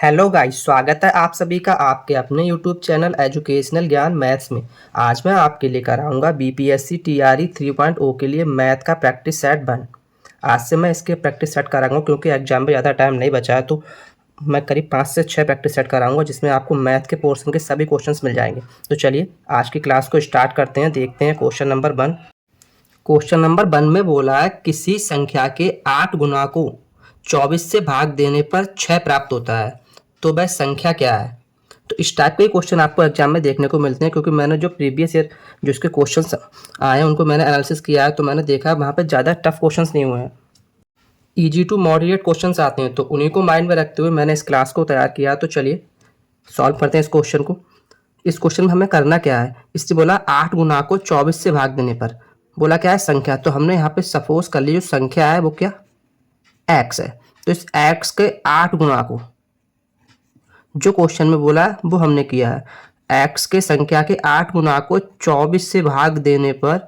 Hello guys, स्वागत है आप सभी का आपके अपने यूट्यूब चैनल एजुकेशनल ज्ञान मैथ्स में। आज मैं आपके लिए कराऊंगा बीपीएससी टीआरई 3.0 के लिए मैथ का प्रैक्टिस सेट 1। आज से मैं इसके प्रैक्टिस सेट कराऊंगा क्योंकि एग्जाम में ज़्यादा टाइम नहीं बचा है, तो मैं करीब 5 से 6 प्रैक्टिस सेट कराऊंगा जिसमें आपको मैथ के पोर्शन के सभी क्वेश्चन मिल जाएंगे। तो चलिए आज की क्लास को स्टार्ट करते हैं। देखते हैं क्वेश्चन नंबर 1। क्वेश्चन नंबर 1 में बोला है किसी संख्या के 8 गुना को 24 से भाग देने पर 6 प्राप्त होता है, तो वह संख्या क्या है। तो इस टाइप के क्वेश्चन आपको एग्जाम में देखने को मिलते हैं क्योंकि मैंने जो प्रीवियस ईयर जो इसके क्वेश्चंस आए हैं उनको मैंने एनालिसिस किया है, तो मैंने देखा वहाँ पे ज़्यादा टफ क्वेश्चंस नहीं हुए हैं, ईजी टू मॉडरेट क्वेश्चंस आते हैं, तो उन्हीं को माइंड में रखते हुए मैंने इस क्लास को तैयार किया। तो चलिए सॉल्व करते हैं इस क्वेश्चन को। इस क्वेश्चन में हमें करना क्या है, इससे बोला 8 गुना को 24 से भाग देने पर बोला क्या है संख्या, तो हमने यहाँ पे सपोज कर ली जो संख्या है वो क्या एक्स है, तो इस एक्स के 8 गुना को जो क्वेश्चन में बोला है वो हमने किया है। एक्स के संख्या के 8 गुना को 24 से भाग देने पर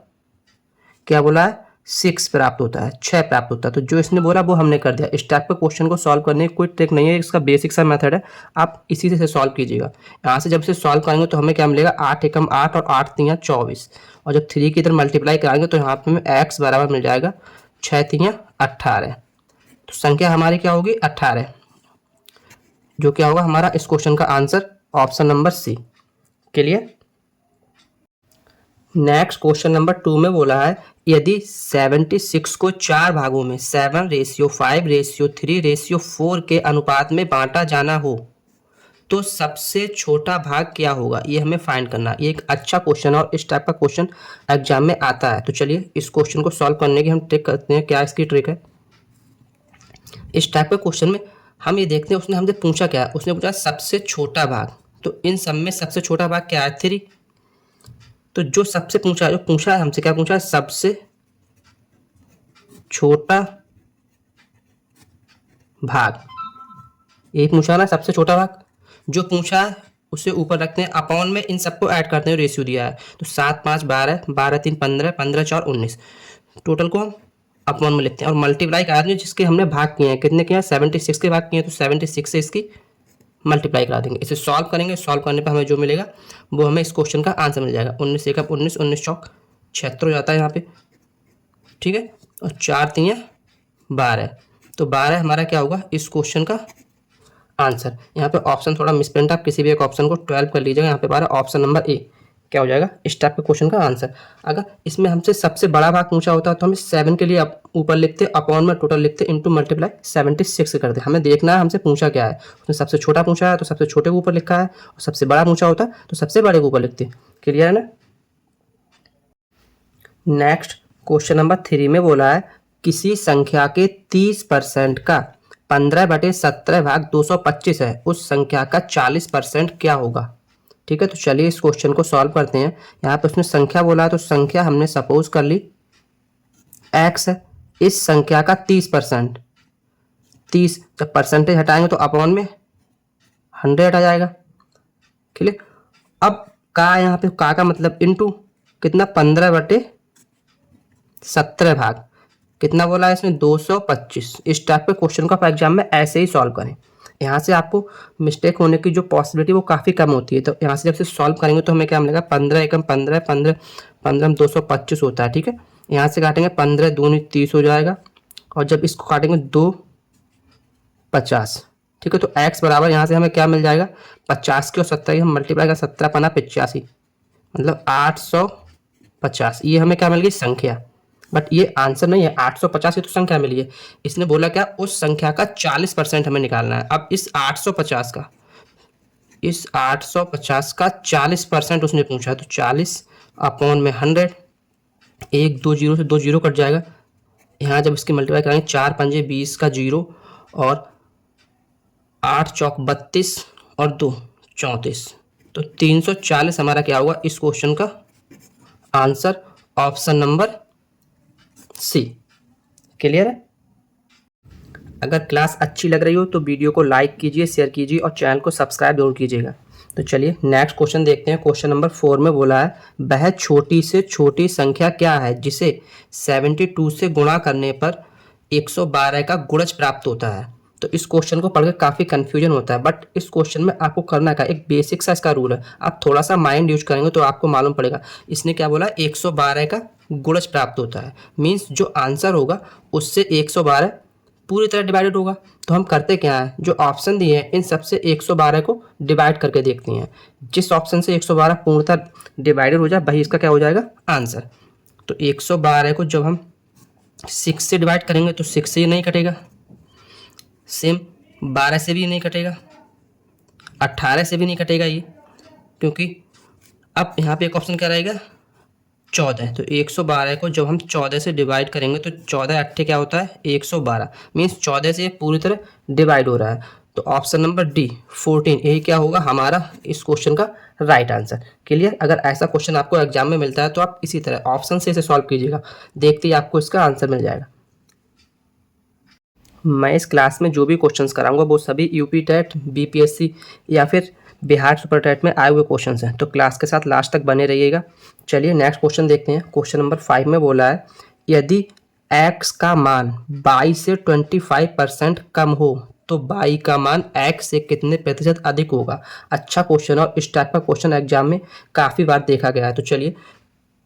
क्या बोला है 6 प्राप्त होता है, 6 प्राप्त होता है। तो जो इसने बोला वो हमने कर दिया। इस टाइप का क्वेश्चन को सॉल्व करने की कोई ट्रिक नहीं है, इसका बेसिक सा मेथड है, आप इसी से सॉल्व कीजिएगा। यहाँ से जब इसे सॉल्व करेंगे तो हमें क्या मिलेगा 8 एकम 8 और 8 तियाँ 24, और जब 3 की इधर मल्टीप्लाई कराएंगे तो यहाँ पे हमें एक्स बराबर मिल जाएगा 6 तियाँ 18। तो संख्या हमारी क्या होगी 18, जो क्या होगा हमारा इस क्वेश्चन का answer option number C. Clear. Next question number 2 में बोला है यदि 76 को 4 भागों में 7:5:3:4 के अनुपात में बांटा जाना हो तो सबसे छोटा भाग क्या होगा, ये हमें फाइंड करना है। ये एक अच्छा क्वेश्चन है और इस टाइप का क्वेश्चन एग्जाम में आता है। तो चलिए इस क्वेश्चन को सॉल्व करने की हम ट्रिक करते हैं। क्या इसकी ट्रिक है, इस टाइप के क्वेश्चन में हम ये देखते हैं उसने हमसे पूछा क्या है, उसने पूछा सबसे छोटा भाग, तो इन सब में सबसे छोटा भाग क्या है 3। तो जो सबसे पूछा जो पूछा है हमसे क्या पूछा है सबसे छोटा भाग, यही पूछा ना सबसे छोटा भाग। जो पूछा है उसे ऊपर रखते हैं, अपॉन में इन सबको ऐड करते हैं, रेशियो दिया है तो 7 5 12 12 3 15 15 4 19, टोटल को हम अपॉन में लिखते हैं और मल्टीप्लाई करा देंगे जिसके हमने भाग किए हैं। कितने किए हैं 76 के भाग किए हैं, तो 76 से इसकी मल्टीप्लाई करा देंगे। इसे सॉल्व करेंगे, सॉल्व करने पर हमें जो मिलेगा वो हमें इस क्वेश्चन का आंसर मिल जाएगा। 19 एकम 19 19 चौक 76 हो जाता है यहाँ पे, ठीक है, और 4 तियाँ 12, तो 12 हमारा क्या होगा इस क्वेश्चन का आंसर। यहाँ पे ऑप्शन थोड़ा मिसप्रिंट, आप किसी भी एक ऑप्शन को 12 कर लीजिएगा, यहाँ पे 12 ऑप्शन नंबर ए क्या हो जाएगा इस टाइप के क्वेश्चन का आंसर। अगर इसमें हमसे सबसे बड़ा भाग पूछा होता तो हम 7 के लिए ऊपर लिखते, अपॉन में टोटल लिखते, इनटू मल्टीप्लाई 76 करते। हमें देखना है हमसे पूछा क्या है, उसने सबसे छोटा पूछा है तो सबसे छोटे के ऊपर लिखा है, और सबसे बड़ा पूछा होता तो सबसे बड़े के ऊपर लिखते। क्लियर है ना। नेक्स्ट क्वेश्चन नंबर 3 में बोला है किसी संख्या के 30% का 15/17 भाग 225 है, उस संख्या का 40% क्या होगा। ठीक है, तो चलिए इस क्वेश्चन को सॉल्व करते हैं। यहाँ पे उसने संख्या बोला है तो संख्या हमने सपोज कर ली x है, इस संख्या का 30%, 30 जब परसेंटेज हटाएंगे तो अपॉन में 100 आ जाएगा। क्लियर। अब का यहाँ पे का मतलब इनटू कितना 15/17 भाग कितना बोला है इसने 225। इस टाइप के क्वेश्चन को आप एग्जाम में ऐसे ही सॉल्व करें, यहाँ से आपको मिस्टेक होने की जो पॉसिबिलिटी वो काफ़ी कम होती है। तो यहाँ से जब से सॉल्व करेंगे तो हमें क्या मिलेगा 15 एकम 15 15 15 225 होता है, ठीक है। यहाँ से काटेंगे 15 दूनी 30 हो जाएगा, और जब इसको काटेंगे 2 50, ठीक है। तो x बराबर यहाँ से हमें क्या मिल जाएगा 50 की और 70 की हम मल्टीप्लाई कर 17 पना 85, मतलब 850। ये हमें क्या मिल गई संख्या, बट ये आंसर नहीं है। 850 की तो संख्या मिली है, इसने बोला क्या उस संख्या का 40% हमें निकालना है। अब इस 850 का 40% उसने पूछा है, तो 40 अपॉन में 100, 1 2 0 से 2 0 कट जाएगा। यहाँ जब इसकी मल्टीप्लाई करेंगे 4 पंजे 20 का 0, और 8 चौक 32 और 2 34, तो 340 हमारा क्या होगा इस क्वेश्चन का answer, option number C. Clear है। अगर क्लास अच्छी लग रही हो तो वीडियो को लाइक कीजिए, शेयर कीजिए और चैनल को सब्सक्राइब जरूर कीजिएगा। तो चलिए नेक्स्ट क्वेश्चन देखते हैं। क्वेश्चन नंबर 4 में बोला है वह छोटी से छोटी संख्या क्या है जिसे 72 से गुणा करने पर 112 का गुणज प्राप्त होता है। तो इस क्वेश्चन को पढ़ के काफ़ी कन्फ्यूजन होता है, बट इस क्वेश्चन में आपको करना क्या, एक बेसिक सा इसका रूल है। आप थोड़ा सा माइंड यूज करेंगे तो आपको मालूम पड़ेगा। इसने क्या बोला, 112 का गुणज प्राप्त होता है, मीन्स जो आंसर होगा उससे 112 पूरी तरह डिवाइडेड होगा। तो हम करते क्या है, जो ऑप्शन दिए हैं इन सबसे 112 को डिवाइड करके देखते हैं। जिस ऑप्शन से 112 पूर्णतः डिवाइडेड हो जाए वही इसका क्या हो जाएगा, आंसर। तो 112 को जब हम 6 से डिवाइड करेंगे तो 6 से ही नहीं कटेगा, सेम 12 से भी नहीं कटेगा, 18 से भी नहीं कटेगा ये, क्योंकि अब यहाँ पे एक ऑप्शन क्या रहेगा, 14। तो 112 को जब हम 14 से डिवाइड करेंगे तो 14 अट्ठे क्या होता है, 112, मीन्स 14 से ये पूरी तरह डिवाइड हो रहा है। तो ऑप्शन नंबर डी 14 यही क्या होगा हमारा इस क्वेश्चन का राइट आंसर। क्लियर। अगर ऐसा क्वेश्चन आपको एग्जाम में मिलता है तो आप इसी तरह ऑप्शन से इसे सॉल्व कीजिएगा, देखते ही आपको इसका आंसर मिल जाएगा। मैं इस क्लास में जो भी क्वेश्चंस कराऊंगा वो सभी यूपी टेट, बीपीएससी या फिर बिहार सुपर टेट में आए हुए क्वेश्चंस हैं, तो क्लास के साथ लास्ट तक बने रहिएगा। चलिए नेक्स्ट क्वेश्चन देखते हैं। क्वेश्चन नंबर 5 में बोला है, यदि x का मान y से 25% कम हो तो y का मान x से कितने प्रतिशत अधिक होगा। अच्छा क्वेश्चन, और इस टाइप का क्वेश्चन एग्जाम में काफ़ी बार देखा गया है। तो चलिए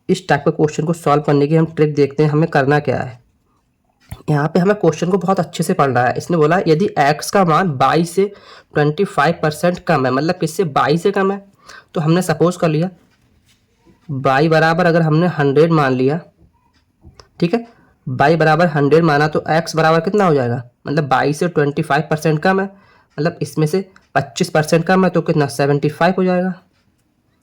इस टाइप का क्वेश्चन को सॉल्व करने की हम ट्रिक देखते हैं। हमें करना क्या है, यहाँ पे हमें क्वेश्चन को बहुत अच्छे से पढ़ना है। इसने बोला यदि x का मान 22 से 25% कम है, मतलब किससे, 22 से कम है। तो हमने सपोज कर लिया y बराबर, अगर हमने 100 मान लिया, ठीक है, y बराबर 100 माना तो x बराबर कितना हो जाएगा, मतलब 22 से 25% कम है, मतलब इसमें से 25% कम है तो कितना, 75 हो जाएगा।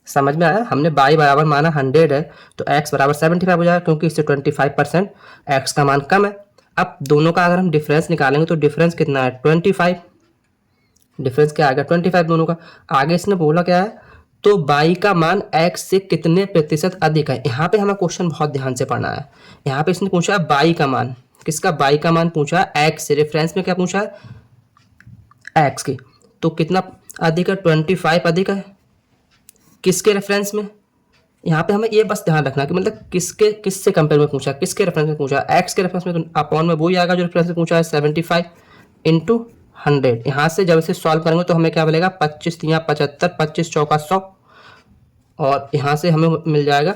समझ में आया। हमने y बराबर माना 100 है तो x बराबर 75 हो जाएगा, क्योंकि इससे 25% x का मान कम है। अब दोनों का अगर हम डिफरेंस निकालेंगे तो डिफरेंस कितना है, 25। डिफरेंस क्या आएगा, 25 दोनों का। आगे इसने बोला क्या है, तो y का मान x से कितने प्रतिशत अधिक है। यहाँ पे हमें क्वेश्चन बहुत ध्यान से पढ़ना है। यहाँ पे इसने पूछा है y का मान, किसका, y का मान पूछा है x से, रेफरेंस में क्या पूछा है, x की। तो कितना अधिक है, 25 अधिक है, किसके रेफरेंस में। यहाँ पे हमें ये बस ध्यान रखना कि मतलब किसके, किससे कंपेयर में पूछा, किसके रेफरेंस में पूछा, एक्स के रेफरेंस में, तो अपॉन में वही आएगा जो रेफरेंस में पूछा है, 75 इंटू 100। यहाँ से जब इसे सॉल्व करेंगे तो हमें क्या मिलेगा, 25 तियाँ 75, 25 चौका 100, और यहाँ से हमें मिल जाएगा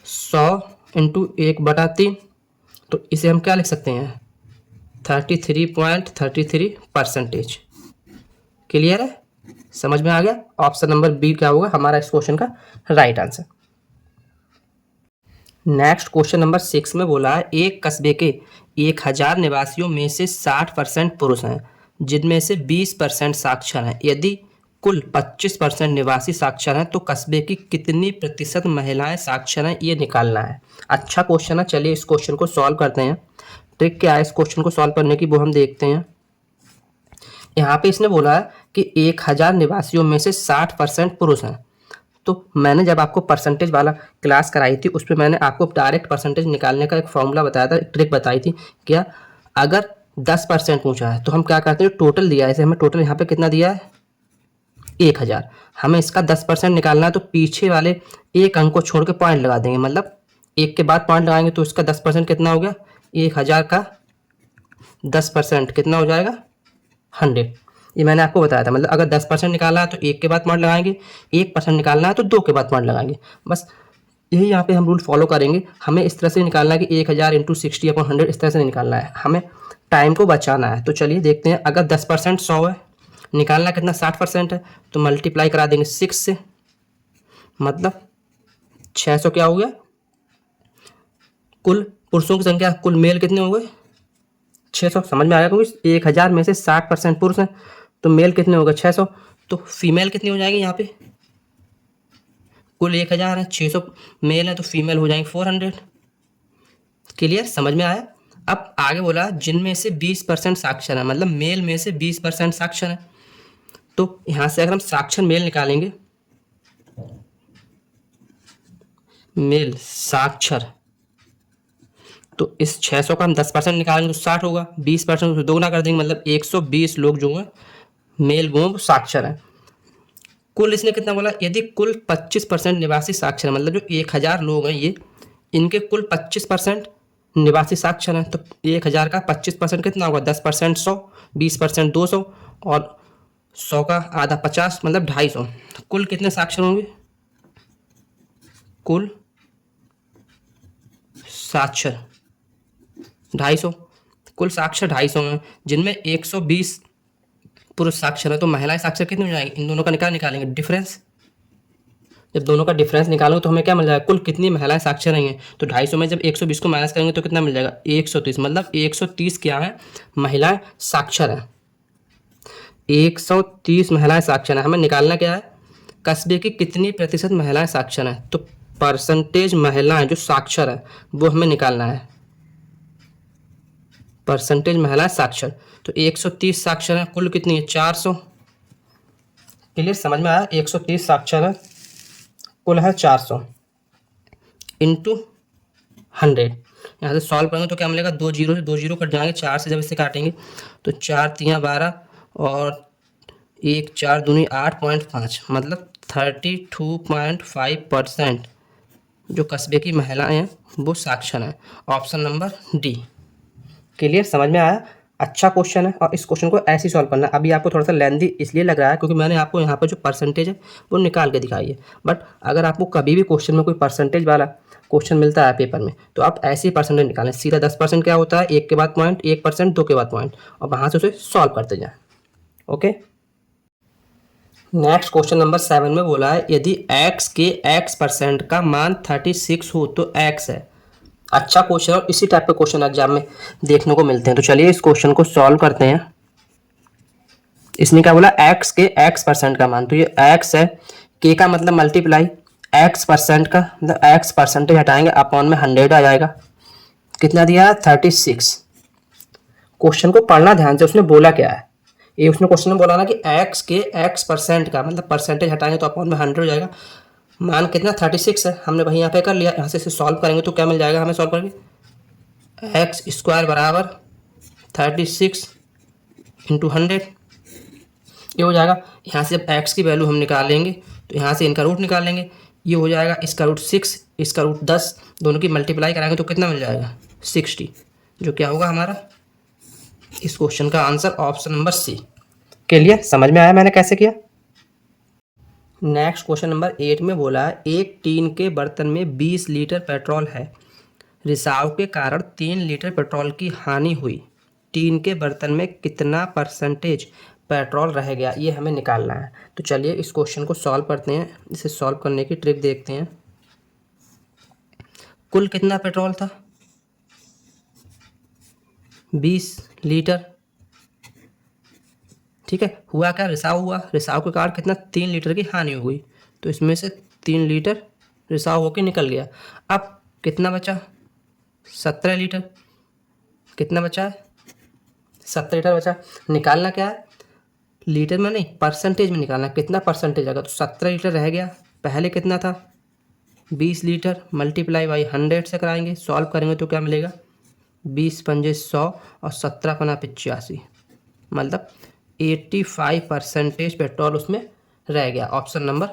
100 इंटू 1/3। तो इसे हम क्या लिख सकते हैं, 33.33%। क्लियर है, समझ में आ गया। ऑप्शन नंबर बी क्या होगा हमारा इस क्वेश्चन का right answer. Next question number 6 में बोला है, एक कस्बे के 1000 निवासियों में से 60% पुरुष हैं, जिनमें से 20% साक्षर हैं। यदि कुल 25% निवासी साक्षर हैं तो कस्बे की कितनी प्रतिशत महिलाएं साक्षर हैं, ये निकालना है। अच्छा क्वेश्चन है, चलिए इस क्वेश्चन को सॉल्व करते हैं। ट्रिक क्या है इस क्वेश्चन को सॉल्व करने की वो हम देखते हैं। यहाँ पे इसने बोला है कि 1000 निवासियों में से 60% पुरुष हैं। तो मैंने जब आपको परसेंटेज वाला क्लास कराई थी उस पर मैंने आपको डायरेक्ट परसेंटेज निकालने का एक फॉर्मूला बताया था, एक ट्रिक बताई थी। क्या, अगर 10% पूछा है तो हम क्या करते हैं, टोटल दिया है, जैसे हमें टोटल यहाँ पे कितना दिया है, 1000। हमें इसका 10% निकालना है तो पीछे वाले एक अंक को छोड़ के पॉइंट लगा देंगे, मतलब एक के बाद पॉइंट लगाएंगे तो इसका 10% कितना हो गया, 1000 का 10% कितना हो जाएगा, 100। ये मैंने आपको बताया था, मतलब अगर 10% निकालना है तो एक के बाद पॉइंट लगाएंगे, 1% निकालना है तो 2 के बाद पॉइंट लगाएंगे। बस यही यहाँ पे हम रूल फॉलो करेंगे। हमें इस तरह से निकालना है कि 1000 इंटू 60/100, इस तरह से निकालना है, हमें टाइम को बचाना है। तो चलिए देखते हैं, अगर 10% 100 है, निकालना कितना 60% है, तो मल्टीप्लाई करा देंगे 6 से, मतलब 600 क्या हो गया, कुल पुरुषों की संख्या, कुल मेल कितने हो गए, 600। समझ में आया, क्योंकि 1000 में से 60% पुरुष हैं तो मेल कितने हो गए, 600। तो फीमेल कितनी हो जाएगी, यहाँ पे कुल 1000 है, 600 मेल है तो फीमेल हो जाएंगे 400। क्लियर, समझ में आया। अब आगे बोला जिनमें से 20% साक्षर है, मतलब मेल में से 20% साक्षर है। तो यहाँ से अगर हम साक्षर मेल निकालेंगे, मेल साक्षर, तो इस 600 का हम 10% निकालेंगे तो 60 होगा, 20% तो दोगुना कर देंगे, मतलब 120 लोग जो हैं मेल वो साक्षर हैं। कुल इसने कितना बोला, यदि कुल 25% निवासी साक्षर है, मतलब जो 1000 लोग हैं ये, इनके कुल 25% 89 साक्षर हैं, तो 1000 का 25% कितना होगा? 10% 100, 20% 200 और 100 का आधा 50, मतलब 250। कुल कितने साक्षर होंगे? कुल साक्षर 250। कुल साक्षर 250 हैं, जिनमें 120 पुरुष साक्षर है, तो महिलाएं साक्षर कितनी हो जाएंगी? इन दोनों का निकालेंगे डिफरेंस। जब दोनों का डिफरेंस निकालोगे तो हमें क्या मिल जाएगा? कुल कितनी महिलाएं साक्षर हैं? तो 250 में जब 120 को माइनस करेंगे तो कितना मिल जाएगा? 130। मतलब 130 क्या है? महिलाएं साक्षर हैं। 130 महिलाएं साक्षर हैं। हमें निकालना क्या है? कस्बे की कितनी प्रतिशत महिलाएं साक्षर हैं, तो परसेंटेज महिलाएं जो साक्षर है वो हमें निकालना है। परसेंटेज महिलाएं साक्षर, तो 130 साक्षर हैं, कुल कितनी है? 400। क्लियर, समझ में आया? 130 साक्षर है, कुल है 400 इंटू 100। यहाँ से सॉल्व करेंगे तो क्या मिलेगा? 2 जीरो से 2 जीरो कट जाएंगे, 4 से जब इसे काटेंगे तो 4 तियाँ 12 और 1 4 दूनी 8.5, मतलब 32.5% जो कस्बे की महिलाएं हैं वो साक्षर हैं। Option number D. क्लियर, समझ में आया? अच्छा क्वेश्चन है और इस क्वेश्चन को ऐसे ही सॉल्व करना है। अभी आपको थोड़ा सा लेंदी इसलिए लग रहा है क्योंकि मैंने आपको यहाँ पर जो परसेंटेज है वो निकाल के दिखाई है। बट अगर आपको कभी भी क्वेश्चन में कोई परसेंटेज वाला क्वेश्चन मिलता है पेपर में तो आप ऐसे ही परसेंटेज निकालें। सीधा 10% क्या होता है? 1 के बाद पॉइंट, 1% 2 के बाद पॉइंट, और वहाँ से उसे सॉल्व करते जाएँ। ओके, नेक्स्ट क्वेश्चन नंबर 7 में बोला है यदि x के x% का मान 36 हो तो x है। अच्छा क्वेश्चन, और इसी टाइप के क्वेश्चन एग्जाम में देखने को मिलते हैं। तो चलिए इस क्वेश्चन को सॉल्व करते हैं। इसने क्या बोला? x के x% का मान, तो ये x है, k का मतलब मल्टीप्लाई, x% का मतलब x परसेंटेज हटाएंगे, अपॉन में 100 आ जाएगा। कितना दिया है? 36। क्वेश्चन को पढ़ना ध्यान से, उसने बोला क्या है। ये उसने क्वेश्चन में बोला ना कि x के x% का मतलब परसेंटेज हटाएंगे तो अपॉन में 100 हो जाएगा। मान कितना? 36 है। हमने वही यहाँ पे कर लिया। यहाँ से इसे सॉल्व करेंगे तो क्या मिल जाएगा हमें? सॉल्व करेंगे एक्स स्क्वायर बराबर 36 इंटू 100, ये हो जाएगा। यहाँ से जब x की वैल्यू हम निकालेंगे तो यहाँ से इनका रूट निकाल लेंगे, ये हो जाएगा इसका रूट 6, इसका रूट 10, दोनों की मल्टीप्लाई कराएंगे तो कितना मिल जाएगा? 60, जो क्या होगा हमारा इस क्वेश्चन का answer option number C. Clear, समझ में आया मैंने कैसे किया? नेक्स्ट क्वेश्चन नंबर 8 में बोला है एक टीन के बर्तन में 20 लीटर पेट्रोल है, रिसाव के कारण 3 लीटर पेट्रोल की हानि हुई, टीन के बर्तन में कितना परसेंटेज पेट्रोल रह गया, ये हमें निकालना है। तो चलिए इस क्वेश्चन को सॉल्व करते हैं। इसे सॉल्व करने की ट्रिक देखते हैं। कुल कितना पेट्रोल था? 20 लीटर। ठीक है, हुआ क्या? रिसाव हुआ, रिसाव के कारण कितना? 3 लीटर की हानि हो गई, तो इसमें से 3 लीटर रिसाव होकर निकल गया। अब कितना बचा? 17 लीटर। कितना बचा है? 17 लीटर बचा। निकालना क्या है? लीटर में नहीं, परसेंटेज में निकालना। कितना परसेंटेज आएगा? तो 17 लीटर रह गया। पहले कितना था? 20 लीटर, मल्टीप्लाई बाई 100 से कराएंगे। सॉल्व करेंगे तो क्या मिलेगा? 20 पंजे 100 और 17 पना 85, मतलब 85% पेट्रोल उसमें रह गया। Option number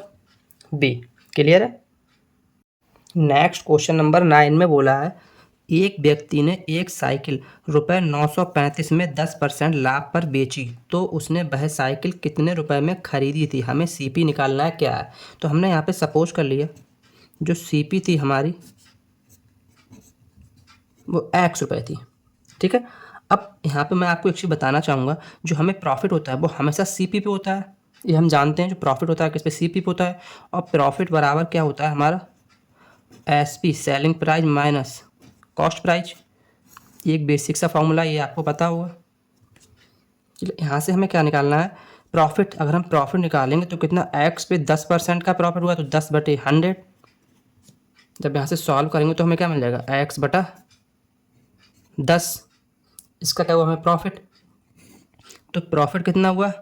B. क्लियर है? नेक्स्ट क्वेश्चन नंबर 9 में बोला है एक व्यक्ति ने एक साइकिल रुपये 935 में 10% लाभ पर बेची, तो उसने वह साइकिल कितने रुपए में खरीदी थी। हमें सीपी निकालना है क्या है। तो हमने यहाँ पे सपोज कर लिया जो सीपी थी हमारी वो x रुपये थी। ठीक है, अब यहाँ पे मैं आपको एक चीज़ बताना चाहूँगा, जो हमें प्रॉफिट होता है वो हमेशा सीपी पे होता है। ये हम जानते हैं, जो प्रॉफिट होता है किस पे? सीपी पे होता है। और प्रॉफिट बराबर क्या होता है हमारा? SP, selling price minus cost price. ये एक बेसिक सा फॉर्मूला, ये आपको पता होगा। यहाँ से हमें क्या निकालना है? प्रॉफिट। अगर हम प्रॉफिट निकालेंगे तो कितना? x पे 10% का प्रॉफिट हुआ तो 10/100। जब यहाँ से सॉल्व करेंगे तो हमें क्या मिल जाएगा? x/10। इसका क्या हुआ? हमें प्रॉफिट। तो प्रॉफिट कितना हुआ?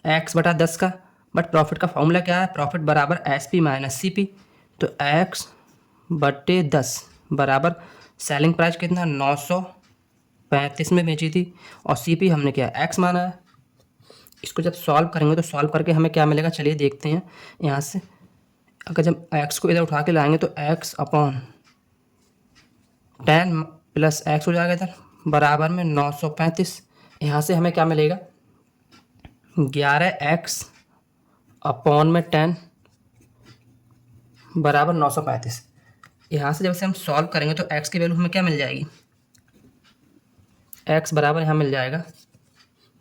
x/10 का। बट प्रॉफिट का फॉर्मूला क्या है? प्रॉफिट बराबर एसपी माइनस सीपी। तो x/10 बराबर सेलिंग प्राइस कितना? 935 में बेची थी, और सीपी हमने क्या? x माना है। इसको जब सॉल्व करेंगे तो सॉल्व करके हमें क्या मिलेगा? चलिए देखते हैं। यहाँ से अगर जब x को इधर उठा के लाएंगे तो x/10 प्लस एक्स हो जाएगा इधर बराबर में 935। यहाँ से हमें क्या मिलेगा 11x अपॉन में 10 बराबर 935। यहाँ से जब से हम सॉल्व करेंगे तो x की वैल्यू हमें क्या मिल जाएगी, x बराबर यहाँ मिल जाएगा,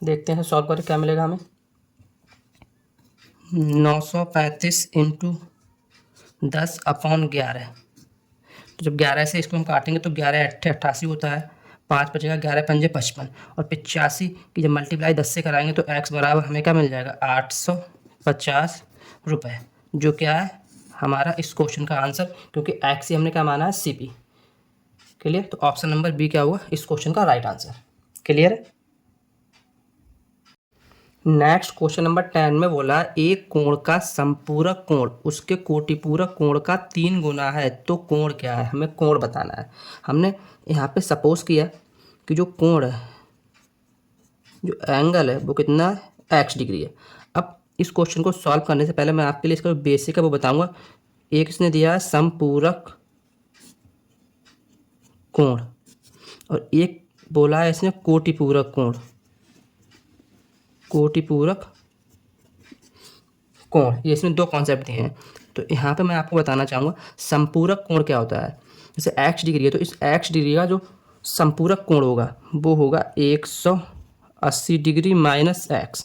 देखते हैं सॉल्व करके क्या मिलेगा हमें, 935 इंटू 10 अपॉन 11। तो जब 11 से इसको हम काटेंगे तो 11 अट्ठे 88 होता है, 5 बचेगा, 11 पंजे 55 और 85 की जब मल्टीप्लाई 10 से कराएंगे तो x बराबर हमें क्या मिल जाएगा 850 रुपये, जो क्या है हमारा इस क्वेश्चन का आंसर, क्योंकि x ही हमने क्या माना है CP। क्लियर। तो ऑप्शन नंबर बी क्या हुआ इस क्वेश्चन का राइट आंसर। क्लियर है। नेक्स्ट क्वेश्चन नंबर 10 में बोला एक कोण का संपूरक कोण उसके कोटिपूरक कोण का 3 गुना है, तो कोण क्या है, हमें कोण बताना है। हमने यहाँ पे सपोज किया कि जो कोण है, जो एंगल है वो कितना है x डिग्री है। अब इस क्वेश्चन को सॉल्व करने से पहले मैं आपके लिए इसका बेसिक है वो बताऊंगा। एक इसने दिया है संपूरक कोण और एक बोला है इसने कोटिपूरक कोण, कोटिपूरक कोण, ये इसमें दो कॉन्सेप्ट दिए हैं। तो यहाँ पे मैं आपको बताना चाहूँगा संपूरक कोण क्या होता है। जैसे x डिग्री है तो इस x डिग्री का जो संपूरक कोण होगा वो होगा 180 डिग्री माइनस x।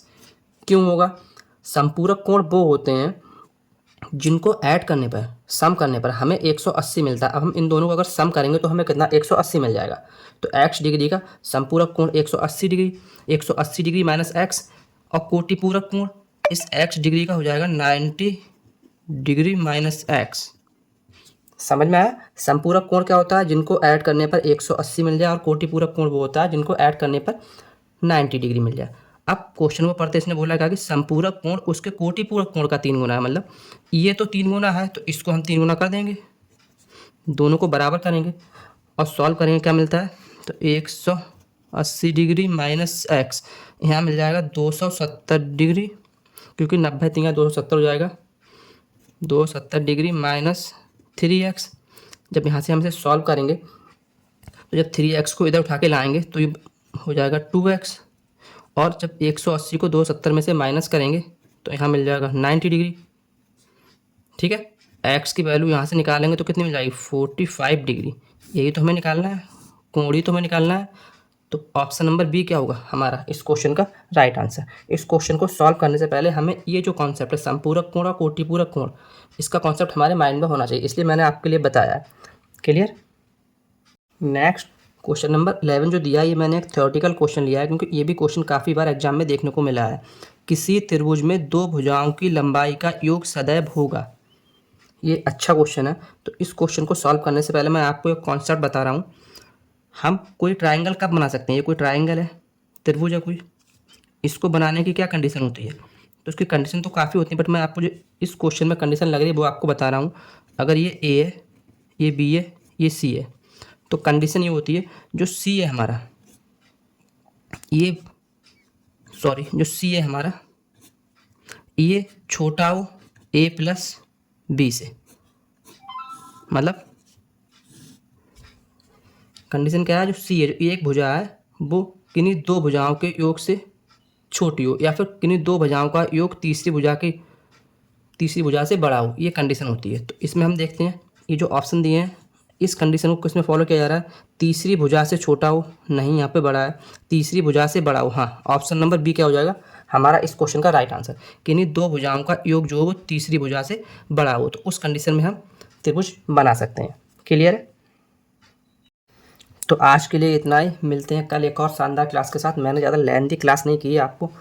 क्यों होगा, संपूरक कोण वो होते हैं जिनको ऐड करने पर सम करने पर हमें 180 मिलता है। अब हम इन दोनों को अगर सम करेंगे तो हमें कितना 180 मिल जाएगा। तो x डिग्री का संपूरक कोण 180 डिग्री, 180 डिग्री माइनस x, और कोटिपूरक कोण इस x डिग्री का हो जाएगा 90 डिग्री माइनस x। समझ में आया। संपूरक कोण क्या होता है, जिनको ऐड करने पर 180 मिल जाए, और कोटिपूरक कोण वो होता है जिनको ऐड करने पर 90 डिग्री मिल जाए। अब क्वेश्चन को पढ़ते इसने बोला कि संपूरक कोण उसके कोटिपूरक कोण का 3 गुना है, मतलब ये तो 3 गुना है तो इसको हम 3 गुना कर देंगे, दोनों को बराबर करेंगे और सॉल्व करेंगे, क्या मिलता है तो 180 डिग्री माइनस एक्स, यहाँ मिल जाएगा 270 डिग्री, क्योंकि 90 3 270 हो जाएगा, 270 डिग्री माइनस 3x। जब यहाँ से हम इसे सॉल्व करेंगे तो जब 3x को इधर उठा के लाएंगे तो ये हो जाएगा 2x, और जब 180 को 270 में से माइनस करेंगे तो यहाँ मिल जाएगा 90 डिग्री। ठीक है। x की वैल्यू यहाँ से निकालेंगे तो कितनी मिल जाएगी 45 डिग्री। यही तो हमें निकालना है, कोण ही तो हमें निकालना है। तो ऑप्शन नंबर बी क्या होगा हमारा इस क्वेश्चन का राइट आंसर। इस क्वेश्चन को सॉल्व करने से पहले हमें ये जो कॉन्सेप्ट है संपूरक कोण और कोटिपूरक कोण, इसका कॉन्सेप्ट हमारे माइंड में होना चाहिए, इसलिए मैंने आपके लिए बताया है। क्लियर। नेक्स्ट क्वेश्चन नंबर 11 जो दिया है ये मैंने एक थ्योरेटिकल क्वेश्चन लिया है, क्योंकि ये भी क्वेश्चन काफ़ी बार एग्जाम में देखने को मिला है। किसी त्रिभुज में दो भुजाओं की लंबाई का योग सदैव होगा। ये अच्छा क्वेश्चन है। तो इस क्वेश्चन को सॉल्व करने से पहले मैं आपको एक कॉन्सेप्ट बता रहा हूँ। हम कोई ट्राइंगल कब बना सकते हैं, ये कोई ट्राइंगल है, त्रिभुज है कोई, इसको बनाने की क्या कंडीशन होती है, तो उसकी कंडीशन तो काफ़ी होती है, बट मैं आपको जो इस क्वेश्चन में कंडीशन लग रही है वो आपको बता रहा हूँ। अगर ये ए है, ये बी है, ये सी है, तो कंडीशन ये होती है जो सी है हमारा, ये सॉरी जो सी है हमारा ये छोटा हो ए प्लस बी से, मतलब कंडीशन क्या है, जो सी है जो एक भुजा है वो किन्हीं दो भुजाओं के योग से छोटी हो, या फिर किन्हीं दो भुजाओं का योग तीसरी भुजा से बड़ा हो, ये कंडीशन होती है। तो इसमें हम देखते हैं ये जो ऑप्शन दिए हैं इस कंडीशन को किसमें फॉलो किया जा रहा है, तीसरी भुजा से छोटा हो, नहीं यहाँ पे बड़ा है, तीसरी भुजा से बड़ा हो। हाँ, ऑप्शन नंबर बी क्या हो जाएगा हमारा इस क्वेश्चन का राइट आंसर। किन्हीं दो भुजाओं का योग जो हो तीसरी भुजा से बड़ा हो, तो उस कंडीशन में हम त्रिभुज बना सकते हैं। क्लियर है। तो आज के लिए इतना ही, मिलते हैं कल एक और शानदार क्लास के साथ। मैंने ज़्यादा लेंथी क्लास नहीं की है, आपको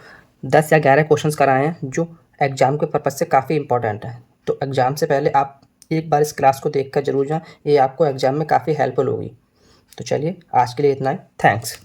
10 या 11 क्वेश्चंस कराए हैं जो एग्जाम के पर्पज़ से काफ़ी इंपॉर्टेंट है। तो एग्ज़ाम से पहले आप एक बार इस क्लास को देखकर जरूर जाएं, ये आपको एग्ज़ाम में काफ़ी हेल्पफुल होगी। तो चलिए आज के लिए इतना ही, थैंक्स।